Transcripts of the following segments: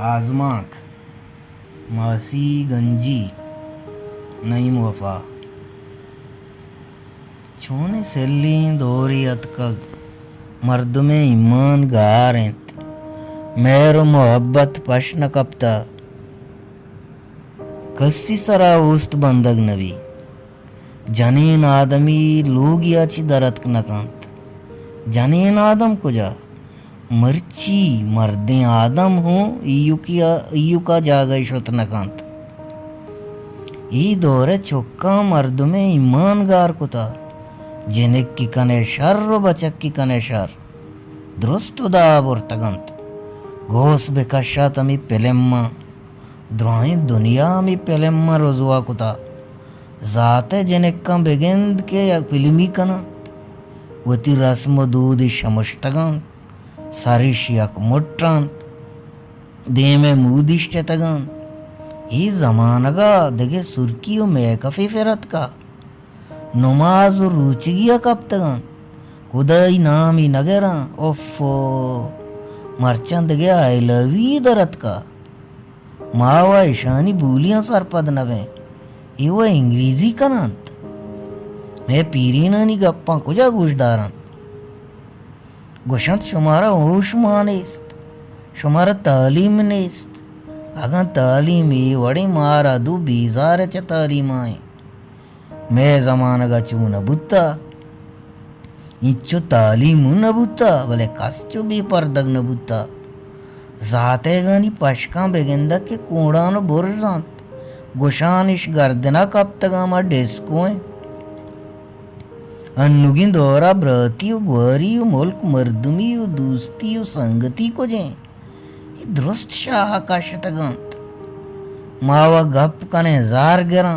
आजमाक मासी गंजी नईम वफा छोने सेल्ली दोरी अतकग मर्द में ईमान गारेंत मेरो मोहब्बत पश्न कपता कस्सी सरा उस्त बंदग नवी जनीन आदमी लोग याची दरत नकांत जनीन आदम को जा मर्ची मर्दे आदम हो इयू का जागई शोत नकांत ई दौरे चौक्का मर्द में ईमानगार कुता जिनेक की कने शर बचक की कने शर दुरुस्त दा बुर्तगंत घोस बेकशा तमी पेलेम्मा द्रोही दुनिया मी पेलेम्मा रोजुआ कुता जाते जिनेक्का बेगेंद के या फिल्मी कनंत वती रस्म दूदी शमुष्तगंत सारिश यक मुट्रांत देमे मूदिष्ट तगन ही जमानगा दगे सुर्कियो में कफी फेरत का नमाज रुचिगिया कब तगन खुदाई नाम ही नगरा ओफो मरचंद दगे आई लवी दरत का मावा ईशानी बोलियां सरपद नवे इवा इंग्रेजी कनंत मैं पीरीना नी गप्पा कुजा गुशदारंत गुशंत शुमारा होश मानेस्त शुमारा तालीम नेस्त अगन तालीमी वड़ी मारा दू बीजार च तालीम आए मैं जमानगा चू न बुत्ता इच्चो तालीम न बुत्ता भले कस्चो भी परदग न बुत्ता जाते गानी पशका बेगेंदा के कूड़ान बुरजांत गुशानिश गर्दना कब तक आमा डेस्को है अन्नुगिन दोरा ब्रतियो ग्वरियो मुल्क मर्दुमियो दोस्तियो संगति को जे दुरुस्त शाह काशतगंत मावा गप कने जार गिरा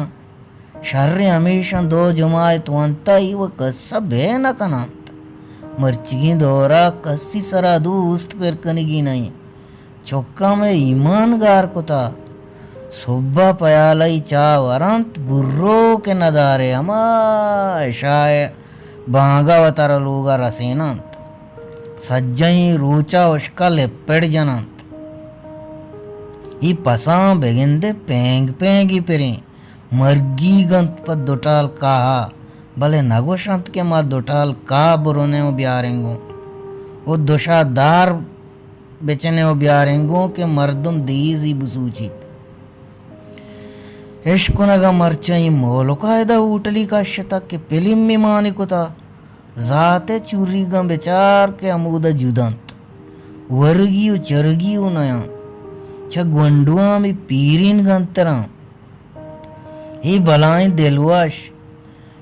शर्रे हमेशा दो जमायत वंता ही व कस्सा बे न कनांत मर्चिगी दोरा कस्सी सरा दोस्त पर कनिगी नहीं चौक्का में ईमानगार कुता सुब्बा पयालई चा वरंत बुर्रो के नदारे अमा शाय बांगावतार लोगा रसेनंत सज्जई रूचा उष्का लेपेड़ जनंत ई पसा बेगिंदे पेंग पेंगी पेरे मर्गी गंत पर दुटाल कहा भले नगोशंत के माँ दुटाल का बुरोने वो ब्यारेंगो वो दुशादार बेचने वो ब्यारेंगो के मर्दुम दीजी बुसूचित इश्कुनगा मर्चई मोलकायदा ऊटली का शतक के पिलिम में मानिकुता जाते चूरीगा बेचार के अमूदा जुदंत वर्गियो चरगियो नया छ गुंडुआ में पीरिन गंतरा ही बलाएं दिलवाश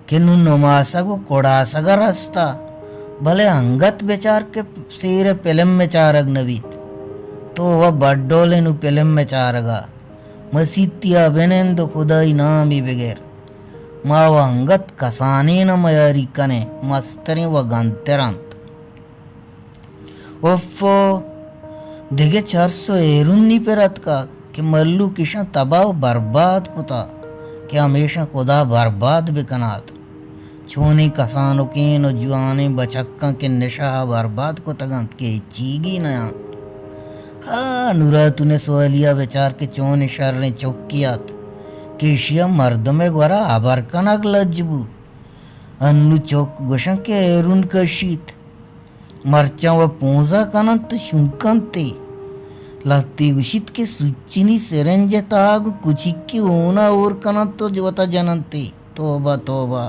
के नु नमासा को कोड़ासगा रास्ता भले अंगत बेचार के सेरे पिलिम में चारग नवीत तो वह बड्डोले नु पिलिम में चारगा मसीतिया बेनेंदो खुदाई नामी बगैर मावा अंगत कसाने न मयारी कने मस्तरी व गंतेरंत ओफो दिगे 400 एरुन्नी पे रत का कि मल्लू किशन तबाह बर्बाद कुता कि हमेशा खुदा बर्बाद बिकनात छोनी कसानो के नो जुआने बचक्का के निशा बर्बाद को तगंत के चीगी नया हाँ नुरा तूने सोलिया बेचार के चोन शर्रे चौकियात केशिया मर्द में ग्वरा आबर कनक लज्जबू अन्नु चौक गुशं के एरुन कशीत मरचा व पूंजा कनंत शुंकंते लत्ती गुशित के सुचिनी सेरेंजे ताग कुचिक की ऊना और कनंत तो जवता जनंते तोबा तोबा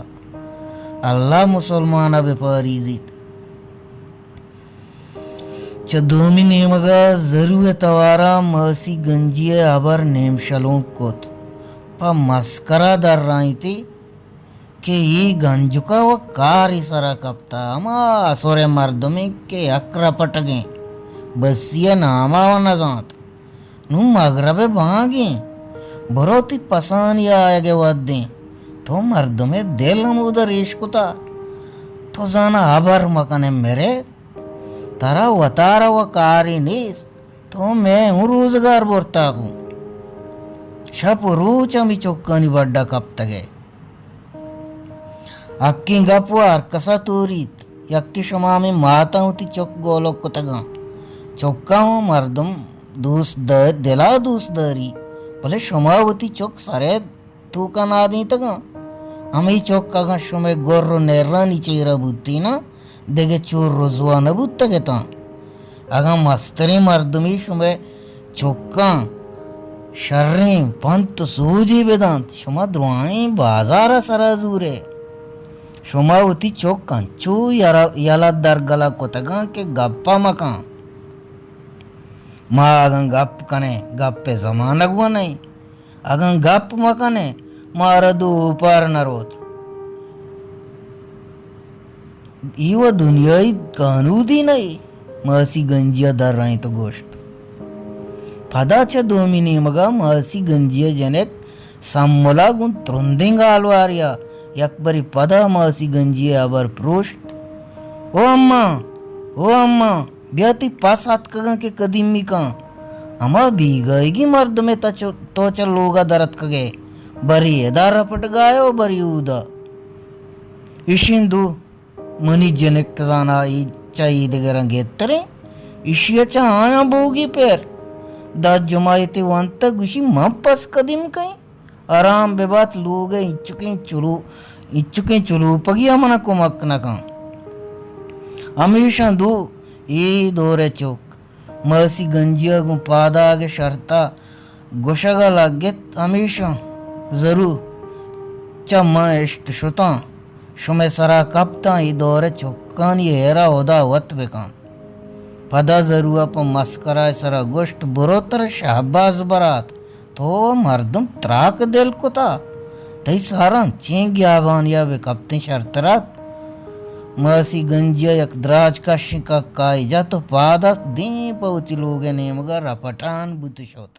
अल्लाह मुसलमान बेपारीजित चदोमी नेमगा जरूर तवारा मसी गंजिए आबर नेम शलों कोत पा मस्करा दर रही थी कि ये गंजुका व कारी सरा कपता अमा असोरे मर्द में के अक्रा पटगे बसिया नामा व नजात नू मगरबे भागे बरोती पसान या आगे वद्दे तो मर्द में दिल हम उधर इश्कुता तो जाना आबर मकने मेरे तारा वतारा व कारी नीस तो मैं हूँ रोजगार बोरता हूँ शप रूचा मी चौक्कानी बड्डा कब तगे अक्की गपवार कसा तोरीत यक्की शमा में माता होती चौक गोलोक को तगा चौक्का हूँ मर्दम दिला दूस दरी भले शोमावती चौक सारे तू का ना दी तक हमें चौक का शुमे गोर्रो नेर्रानी चेरा बुत्ती ना देगे चोर रोजवा न बुत्त के ता अगा मस्तरी मर्दमी शुमे चौका शर्री पंत सूजी वेदांत शुमा द्रुआई बाजारा सराजूरे शोमावती चौक कंचू याला दरगला कोतगा के गप्पा मका मा अगं गप कने गप्पे जमानक वो नहीं अगं गप मकने मारदू ऊपर नरोत इव दुनियाई कानूदी नहीं मासी गंजिया दर रही तो गोश्त पदाच्या दोमिनी मगा मासी गंजिया जनेक सम्मला गुण त्रुंदिंगा अलवारिया यकबरी पदा मासी गंजिया अबर प्रोष्ट ओ अम्मा ब्याती पास हाथ कगा के कदीमी का अमा बीगाएगी मर्द में तो चल लोगा दरत कगे बरी एदार पट गायो बरी उदा इशिंदु मनी जनेक जाना चाहिए दिगर गेतरे इशियाचा आया बोगी पेर दा जुमायते वंत गुशी मपस कदीम कई आराम बेबात लोग इच्छुके चुलू पगिया मन को मक्ना का हमेशा दो ये दोरे चौक मसी गंजिया गु पादा के शर्ता गोशगा लागे हमेशा जरूर चम्मा इश्त शुता शुमे सरा कपता ये दौरे चौकान ये हेरा होदा वत बेकान पदा जरूर प मस्करा सरा गोश्त बुरोतर शहबाज बरात तो मर्दम त्राक दिल को था तई सारा चेंग याबान या वे कपते शर्तरात मसी गंजिया यक द्राज का शिका काई जा तो पादक दे पौती लोगे ने मगर रपटान बुत शोत